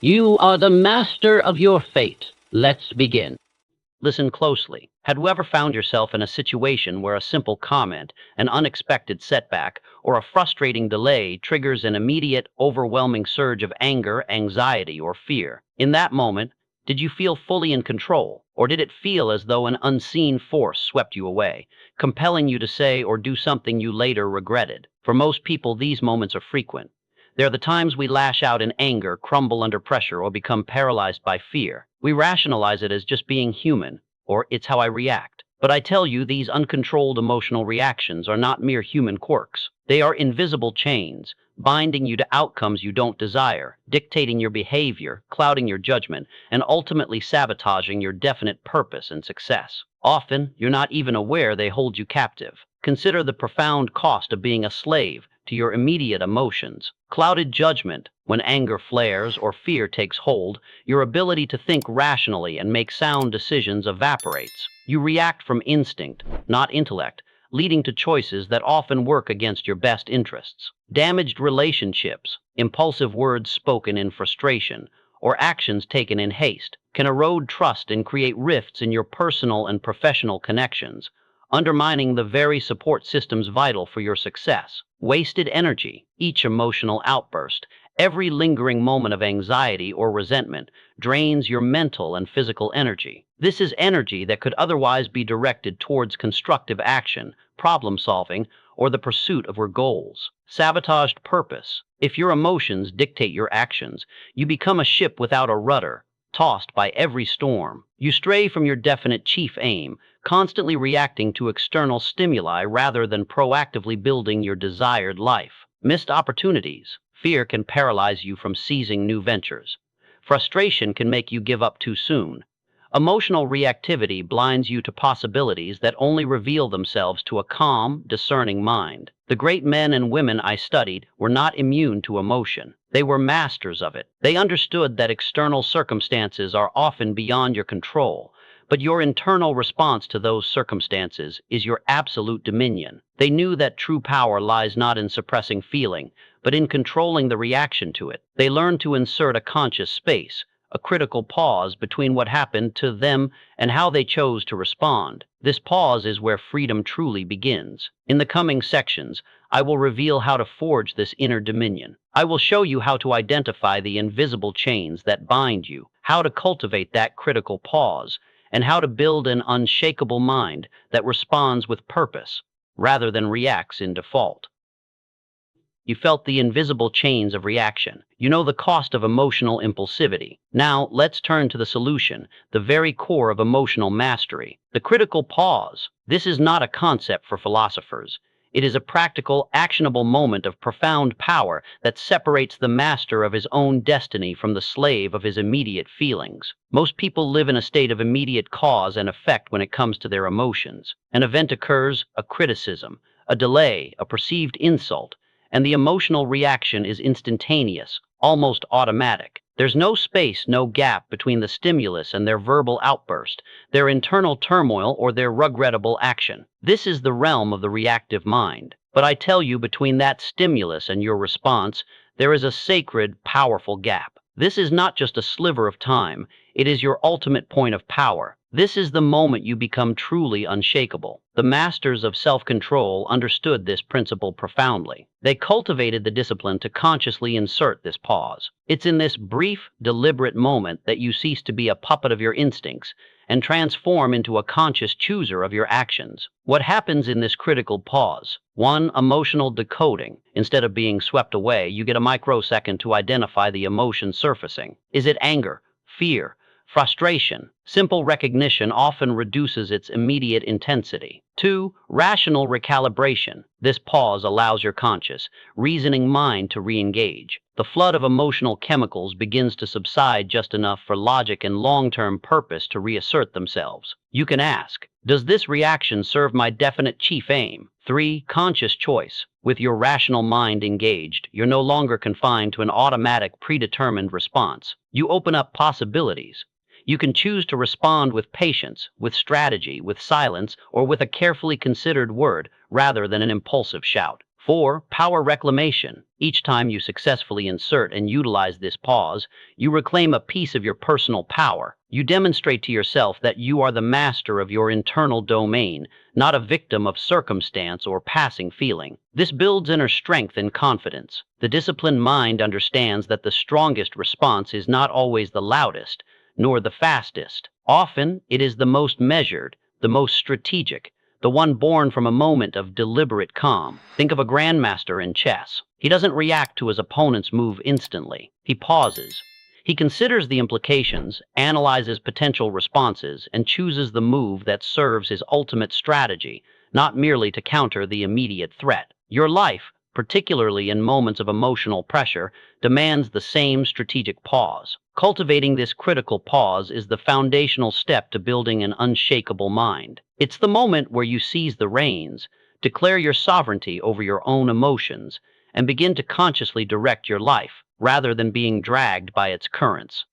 You are the master of your fate. Let's begin. Listen closely. Had you ever found yourself in a situation where a simple comment, an unexpected setback, or a frustrating delay triggers an immediate, overwhelming surge of anger, anxiety, or fear? In that moment, did you feel fully in control, or did it feel as though an unseen force swept you away, compelling you to say or do something you later regretted? For most people, these moments are frequent. They're the times we lash out in anger, crumble under pressure, or become paralyzed by fear. We rationalize it as just being human, or it's how I react. But I tell you, these uncontrolled emotional reactions are not mere human quirks. They are invisible chains, binding you to outcomes you don't desire, dictating your behavior, clouding your judgment, and ultimately sabotaging your definite purpose and success. Often, you're not even aware they hold you captive. Consider the profound cost of being a slave to your immediate emotions. Clouded judgment, when anger flares or fear takes hold, your ability to think rationally and make sound decisions evaporates. You react from instinct, not intellect, leading to choices that often work against your best interests. Damaged relationships, impulsive words spoken in frustration, or actions taken in haste can erode trust and create rifts in your personal and professional connections, undermining the very support systems vital for your success. Wasted energy, each emotional outburst, every lingering moment of anxiety or resentment drains your mental and physical energy. This is energy that could otherwise be directed towards constructive action, problem solving, or the pursuit of your goals. Sabotaged purpose. If your emotions dictate your actions, you become a ship without a rudder, tossed by every storm. You stray from your definite chief aim, constantly reacting to external stimuli rather than proactively building your desired life. Missed opportunities. Fear can paralyze you from seizing new ventures. Frustration can make you give up too soon. Emotional reactivity blinds you to possibilities that only reveal themselves to a calm, discerning mind. The great men and women I studied were not immune to emotion. They were masters of it. They understood that external circumstances are often beyond your control, but your internal response to those circumstances is your absolute dominion. They knew that true power lies not in suppressing feeling, but in controlling the reaction to it. They learned to insert a conscious space, a critical pause between what happened to them and how they chose to respond. This pause is where freedom truly begins. In the coming sections, I will reveal how to forge this inner dominion. I will show you how to identify the invisible chains that bind you, how to cultivate that critical pause, and how to build an unshakable mind that responds with purpose rather than reacts in default. You felt the invisible chains of reaction. You know the cost of emotional impulsivity. Now, let's turn to the solution, the very core of emotional mastery, the critical pause. This is not a concept for philosophers. It is a practical, actionable moment of profound power that separates the master of his own destiny from the slave of his immediate feelings. Most people live in a state of immediate cause and effect when it comes to their emotions. An event occurs, a criticism, a delay, a perceived insult, and the emotional reaction is instantaneous, almost automatic. There's no space, no gap between the stimulus and their verbal outburst, their internal turmoil, or their regrettable action. This is the realm of the reactive mind. But I tell you, between that stimulus and your response, there is a sacred, powerful gap. This is not just a sliver of time, it is your ultimate point of power. This is the moment you become truly unshakable. The masters of self-control understood this principle profoundly. They cultivated the discipline to consciously insert this pause. It's in this brief, deliberate moment that you cease to be a puppet of your instincts and transform into a conscious chooser of your actions. What happens in this critical pause? 1. Emotional decoding. Instead of being swept away, you get a microsecond to identify the emotion surfacing. Is it anger, fear, frustration? Simple recognition often reduces its immediate intensity. 2. Rational recalibration. This pause allows your conscious, reasoning mind to re-engage. The flood of emotional chemicals begins to subside just enough for logic and long-term purpose to reassert themselves. You can ask, does this reaction serve my definite chief aim? 3. Conscious choice. With your rational mind engaged, you're no longer confined to an automatic, predetermined response. You open up possibilities. You can choose to respond with patience, with strategy, with silence, or with a carefully considered word rather than an impulsive shout. 4. Power reclamation. Each time you successfully insert and utilize this pause, you reclaim a piece of your personal power. You demonstrate to yourself that you are the master of your internal domain, not a victim of circumstance or passing feeling. This builds inner strength and confidence. The disciplined mind understands that the strongest response is not always the loudest, nor the fastest. Often, it is the most measured, the most strategic, the one born from a moment of deliberate calm. Think of a grandmaster in chess. He doesn't react to his opponent's move instantly. He pauses. He considers the implications, analyzes potential responses, and chooses the move that serves his ultimate strategy, not merely to counter the immediate threat. Your life, particularly in moments of emotional pressure, demands the same strategic pause. Cultivating this critical pause is the foundational step to building an unshakable mind. It's the moment where you seize the reins, declare your sovereignty over your own emotions, and begin to consciously direct your life, rather than being dragged by its currents.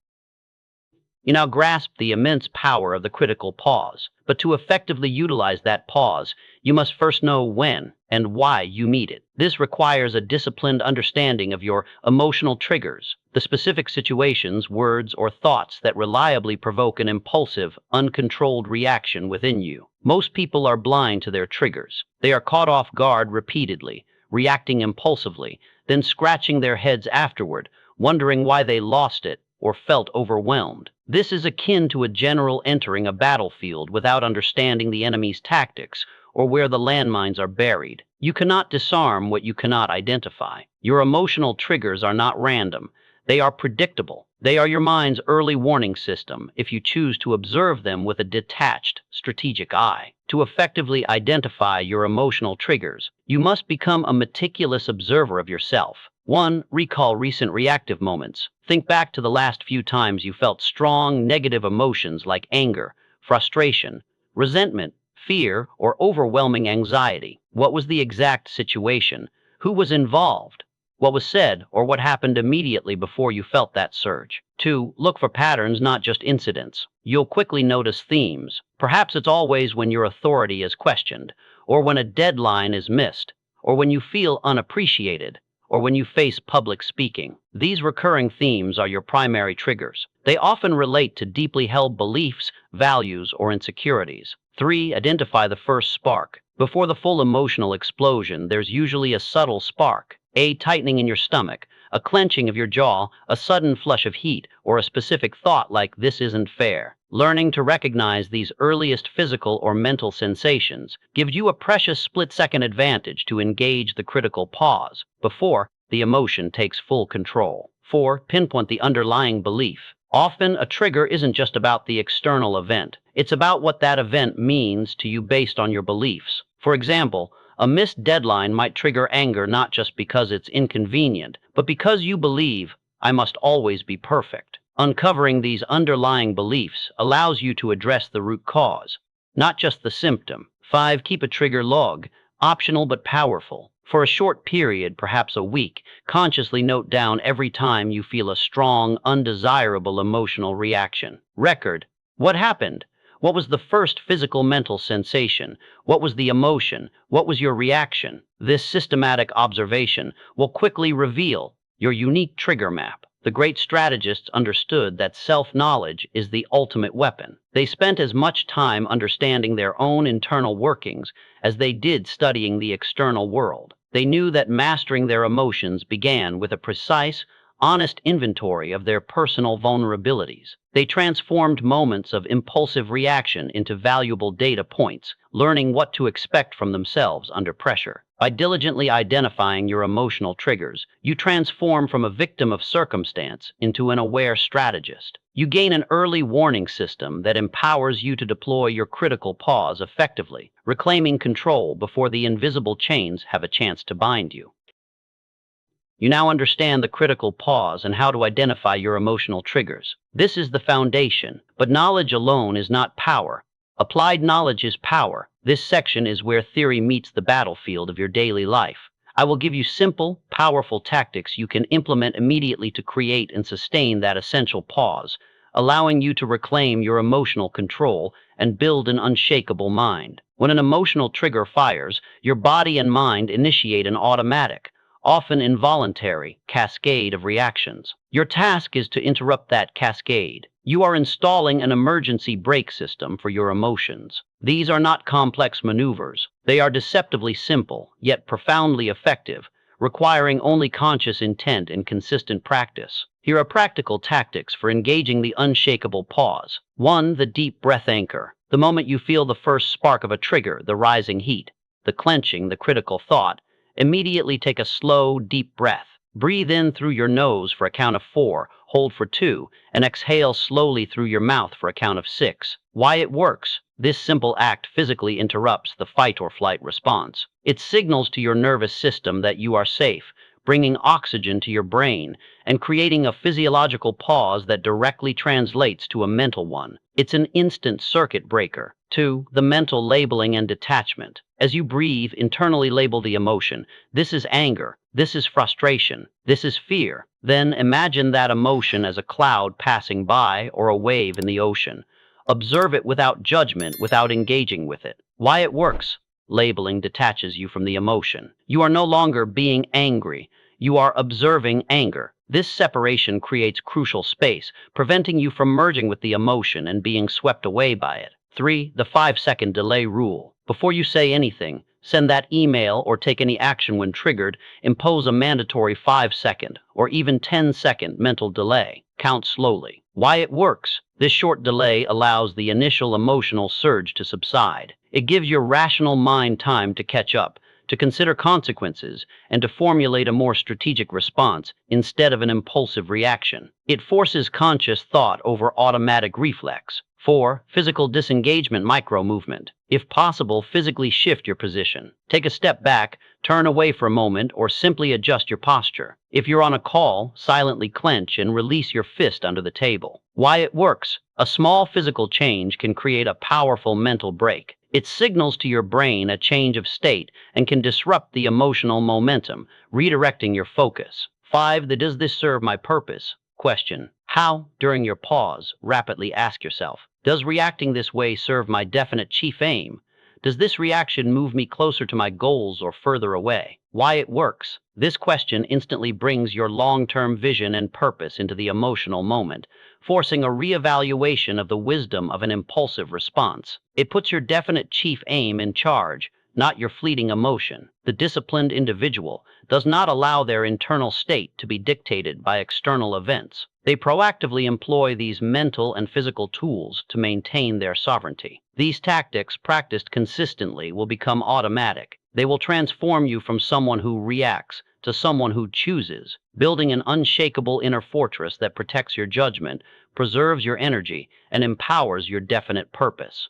You now grasp the immense power of the critical pause, but to effectively utilize that pause, you must first know when and why you need it. This requires a disciplined understanding of your emotional triggers, the specific situations, words, or thoughts that reliably provoke an impulsive, uncontrolled reaction within you. Most people are blind to their triggers. They are caught off guard repeatedly, reacting impulsively, then scratching their heads afterward, wondering why they lost it or felt overwhelmed. This is akin to a general entering a battlefield without understanding the enemy's tactics or where the landmines are buried. You cannot disarm what you cannot identify. Your emotional triggers are not random. They are predictable. They are your mind's early warning system if you choose to observe them with a detached, strategic eye. To effectively identify your emotional triggers, you must become a meticulous observer of yourself. 1. Recall recent reactive moments. Think back to the last few times you felt strong, negative emotions like anger, frustration, resentment, fear, or overwhelming anxiety. What was the exact situation? Who was involved? What was said or what happened immediately before you felt that surge? 2. Look for patterns, not just incidents. You'll quickly notice themes. Perhaps it's always when your authority is questioned, or when a deadline is missed, or when you feel unappreciated, or when you face public speaking. These recurring themes are your primary triggers. They often relate to deeply held beliefs, values, or insecurities. 3. Identify the first spark. Before the full emotional explosion, there's usually a subtle spark. A tightening in your stomach, a clenching of your jaw, a sudden flush of heat, or a specific thought like "this isn't fair." Learning to recognize these earliest physical or mental sensations gives you a precious split-second advantage to engage the critical pause before the emotion takes full control. 4. Pinpoint the underlying belief. Often, a trigger isn't just about the external event. It's about what that event means to you based on your beliefs. For example, a missed deadline might trigger anger not just because it's inconvenient, but because you believe, "I must always be perfect." Uncovering these underlying beliefs allows you to address the root cause, not just the symptom. 5. Keep a trigger log, optional but powerful. For a short period, perhaps a week, consciously note down every time you feel a strong, undesirable emotional reaction. Record. What happened? What was the first physical mental sensation? What was the emotion? What was your reaction? This systematic observation will quickly reveal your unique trigger map. The great strategists understood that self-knowledge is the ultimate weapon. They spent as much time understanding their own internal workings as they did studying the external world. They knew that mastering their emotions began with a precise, honest inventory of their personal vulnerabilities. They transformed moments of impulsive reaction into valuable data points, learning what to expect from themselves under pressure. By diligently identifying your emotional triggers, you transform from a victim of circumstance into an aware strategist. You gain an early warning system that empowers you to deploy your critical pause effectively, reclaiming control before the invisible chains have a chance to bind you. You now understand the critical pause and how to identify your emotional triggers. This is the foundation, but knowledge alone is not power. Applied knowledge is power. This section is where theory meets the battlefield of your daily life. I will give you simple, powerful tactics you can implement immediately to create and sustain that essential pause, allowing you to reclaim your emotional control and build an unshakable mind. When an emotional trigger fires, your body and mind initiate an automatic, often involuntary, cascade of reactions. Your task is to interrupt that cascade. You are installing an emergency brake system for your emotions. These are not complex maneuvers. They are deceptively simple, yet profoundly effective, requiring only conscious intent and consistent practice. Here are practical tactics for engaging the unshakable pause. 1. The deep breath anchor. The moment you feel the first spark of a trigger, the rising heat, the clenching, the critical thought, immediately take a slow, deep breath. Breathe in through your nose for a count of 4, hold for 2, and exhale slowly through your mouth for a count of 6. Why it works? This simple act physically interrupts the fight or flight response. It signals to your nervous system that you are safe, bringing oxygen to your brain and creating a physiological pause that directly translates to a mental one. It's an instant circuit breaker. 2. The mental labeling and detachment. As you breathe, internally label the emotion. This is anger. This is frustration. This is fear. Then imagine that emotion as a cloud passing by or a wave in the ocean. Observe it without judgment, without engaging with it. Why it works? Labeling detaches you from the emotion. You are no longer being angry. You are observing anger. This separation creates crucial space, preventing you from merging with the emotion and being swept away by it. 3. The 5-second delay rule. Before you say anything, send that email, or take any action when triggered, impose a mandatory 5-second or even 10-second mental delay. Count slowly. Why it works? This short delay allows the initial emotional surge to subside. It gives your rational mind time to catch up, to consider consequences, and to formulate a more strategic response instead of an impulsive reaction. It forces conscious thought over automatic reflex. 4. Physical disengagement micro-movement. If possible, physically shift your position. Take a step back, turn away for a moment, or simply adjust your posture. If you're on a call, silently clench and release your fist under the table. Why it works? A small physical change can create a powerful mental break. It signals to your brain a change of state and can disrupt the emotional momentum, redirecting your focus. 5. Does this serve my purpose? Question. How, during your pause, rapidly ask yourself, does reacting this way serve my definite chief aim? Does this reaction move me closer to my goals or further away? Why it works? This question instantly brings your long-term vision and purpose into the emotional moment, forcing a reevaluation of the wisdom of an impulsive response. It puts your definite chief aim in charge, not your fleeting emotion. The disciplined individual does not allow their internal state to be dictated by external events. They proactively employ these mental and physical tools to maintain their sovereignty. These tactics, practiced consistently, will become automatic. They will transform you from someone who reacts to someone who chooses, building an unshakable inner fortress that protects your judgment, preserves your energy, and empowers your definite purpose.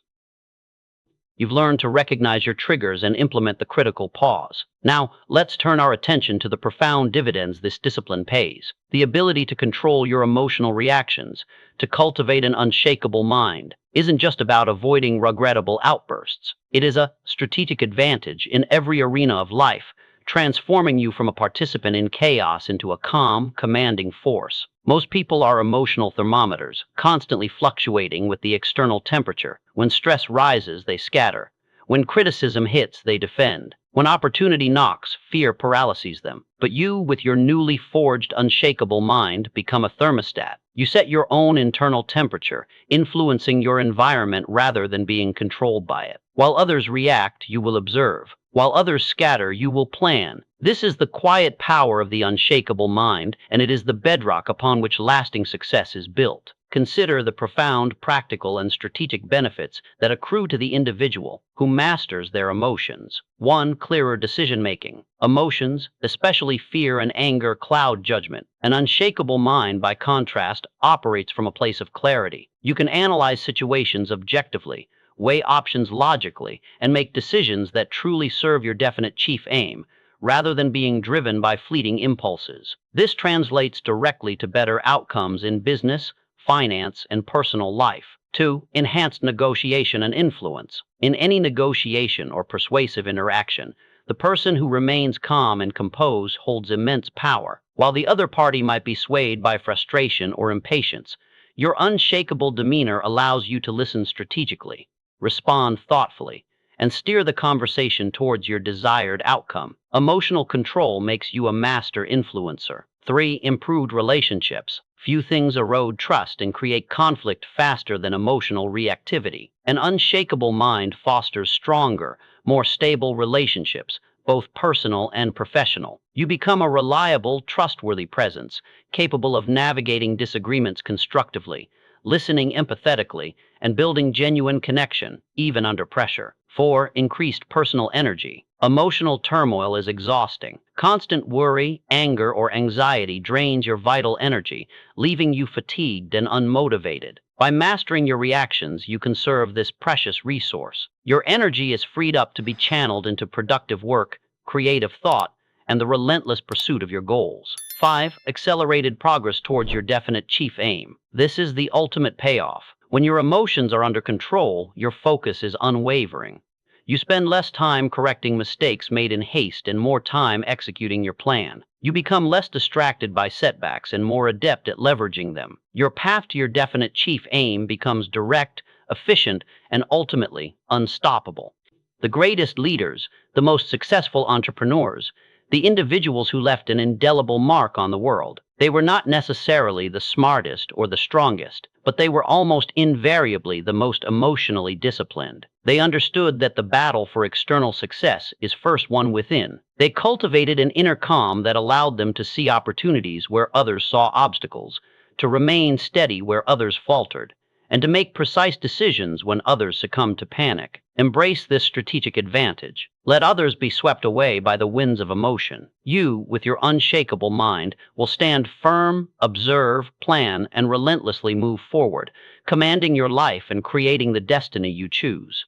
You've learned to recognize your triggers and implement the critical pause. Now, let's turn our attention to the profound dividends this discipline pays. The ability to control your emotional reactions, to cultivate an unshakable mind, isn't just about avoiding regrettable outbursts. It is a strategic advantage in every arena of life, transforming you from a participant in chaos into a calm, commanding force. Most people are emotional thermometers, constantly fluctuating with the external temperature. When stress rises, they scatter. When criticism hits, they defend. When opportunity knocks, fear paralyses them. But you, with your newly forged unshakable mind, become a thermostat. You set your own internal temperature, influencing your environment rather than being controlled by it. While others react, you will observe. While others scatter, you will plan. This is the quiet power of the unshakable mind, and it is the bedrock upon which lasting success is built. Consider the profound, practical, and strategic benefits that accrue to the individual who masters their emotions. 1. Clearer decision-making. Emotions, especially fear and anger, cloud judgment. An unshakable mind, by contrast, operates from a place of clarity. You can analyze situations objectively, weigh options logically, and make decisions that truly serve your definite chief aim, rather than being driven by fleeting impulses. This translates directly to better outcomes in business, finance, and personal life. 2. Enhanced negotiation and influence. In any negotiation or persuasive interaction, the person who remains calm and composed holds immense power. While the other party might be swayed by frustration or impatience, Your unshakable demeanor allows you to listen strategically, respond thoughtfully, and steer the conversation towards your desired outcome. Emotional control makes you a master influencer. 3. Improved relationships. Few things erode trust and create conflict faster than emotional reactivity. An unshakable mind fosters stronger, more stable relationships, both personal and professional. You become a reliable, trustworthy presence, capable of navigating disagreements constructively, listening empathetically, and building genuine connection, even under pressure. 4. Increased personal energy. Emotional turmoil is exhausting. Constant worry, anger, or anxiety drains your vital energy, leaving you fatigued and unmotivated. By mastering your reactions, you conserve this precious resource. Your energy is freed up to be channeled into productive work, creative thought, and the relentless pursuit of your goals. 5. Accelerated progress towards your definite chief aim. This is the ultimate payoff. When your emotions are under control, your focus is unwavering. You spend less time correcting mistakes made in haste and more time executing your plan. You become less distracted by setbacks and more adept at leveraging them. Your path to your definite chief aim becomes direct, efficient, and ultimately unstoppable. The greatest leaders, the most successful entrepreneurs, the individuals who left an indelible mark on the world, they were not necessarily the smartest or the strongest, but they were almost invariably the most emotionally disciplined. They understood that the battle for external success is first won within. They cultivated an inner calm that allowed them to see opportunities where others saw obstacles, to remain steady where others faltered, and to make precise decisions when others succumbed to panic. Embrace this strategic advantage. Let others be swept away by the winds of emotion. You, with your unshakable mind, will stand firm, observe, plan, and relentlessly move forward, commanding your life and creating the destiny you choose.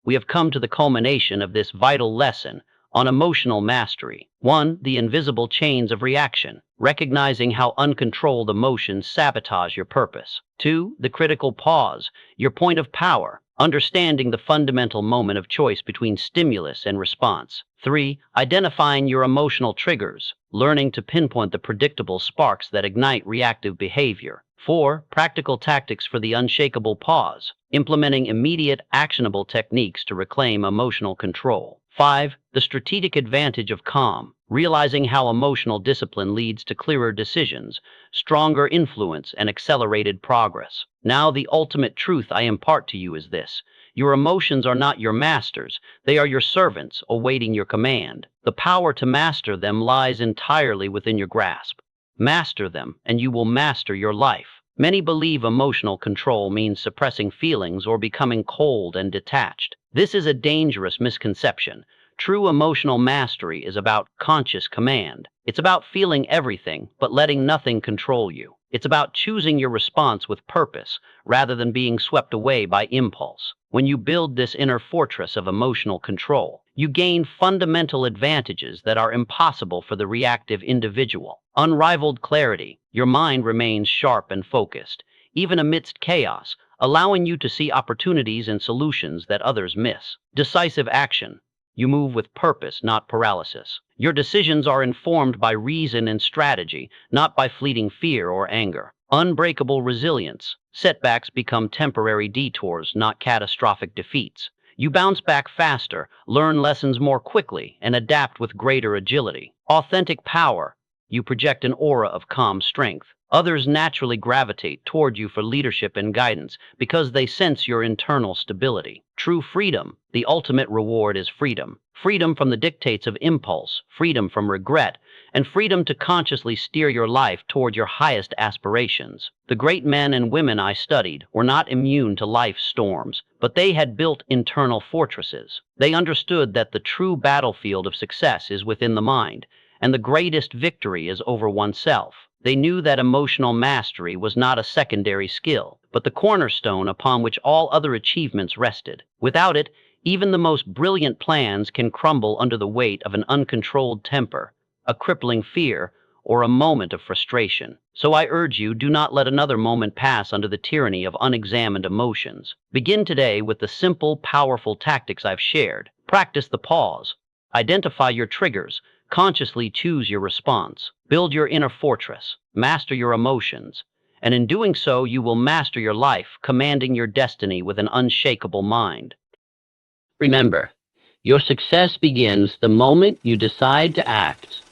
We have come to the culmination of this vital lesson on emotional mastery. 1. The invisible chains of reaction, recognizing how uncontrolled emotions sabotage your purpose. 2. The critical pause, your point of power, understanding the fundamental moment of choice between stimulus and response. 3. Identifying your emotional triggers, learning to pinpoint the predictable sparks that ignite reactive behavior. 4. Practical tactics for the unshakable pause, implementing immediate, actionable techniques to reclaim emotional control. 5. The strategic advantage of calm, realizing how emotional discipline leads to clearer decisions, stronger influence, and accelerated progress. Now, the ultimate truth I impart to you is this: your emotions are not your masters, they are your servants awaiting your command. The power to master them lies entirely within your grasp. Master them, and you will master your life. Many believe emotional control means suppressing feelings or becoming cold and detached. This is a dangerous misconception. True emotional mastery is about conscious command. It's about feeling everything, but letting nothing control you. It's about choosing your response with purpose, rather than being swept away by impulse. When you build this inner fortress of emotional control, you gain fundamental advantages that are impossible for the reactive individual. Unrivaled clarity, your mind remains sharp and focused, even amidst chaos, allowing you to see opportunities and solutions that others miss. Decisive action, you move with purpose, not paralysis. Your decisions are informed by reason and strategy, not by fleeting fear or anger. Unbreakable resilience, setbacks become temporary detours, not catastrophic defeats. You bounce back faster, learn lessons more quickly, and adapt with greater agility. Authentic power, you project an aura of calm strength. Others naturally gravitate toward you for leadership and guidance because they sense your internal stability. True freedom, the ultimate reward is freedom. Freedom from the dictates of impulse, freedom from regret, and freedom to consciously steer your life toward your highest aspirations. The great men and women I studied were not immune to life's storms, but they had built internal fortresses. They understood that the true battlefield of success is within the mind, and the greatest victory is over oneself. They knew that emotional mastery was not a secondary skill, but the cornerstone upon which all other achievements rested. Without it, even the most brilliant plans can crumble under the weight of an uncontrolled temper, a crippling fear, or a moment of frustration. So I urge you, do not let another moment pass under the tyranny of unexamined emotions. Begin today with the simple, powerful tactics I've shared. Practice the pause. Identify your triggers. Consciously choose your response. Build your inner fortress. Master your emotions. And in doing so, you will master your life, commanding your destiny with an unshakable mind. Remember, your success begins the moment you decide to act.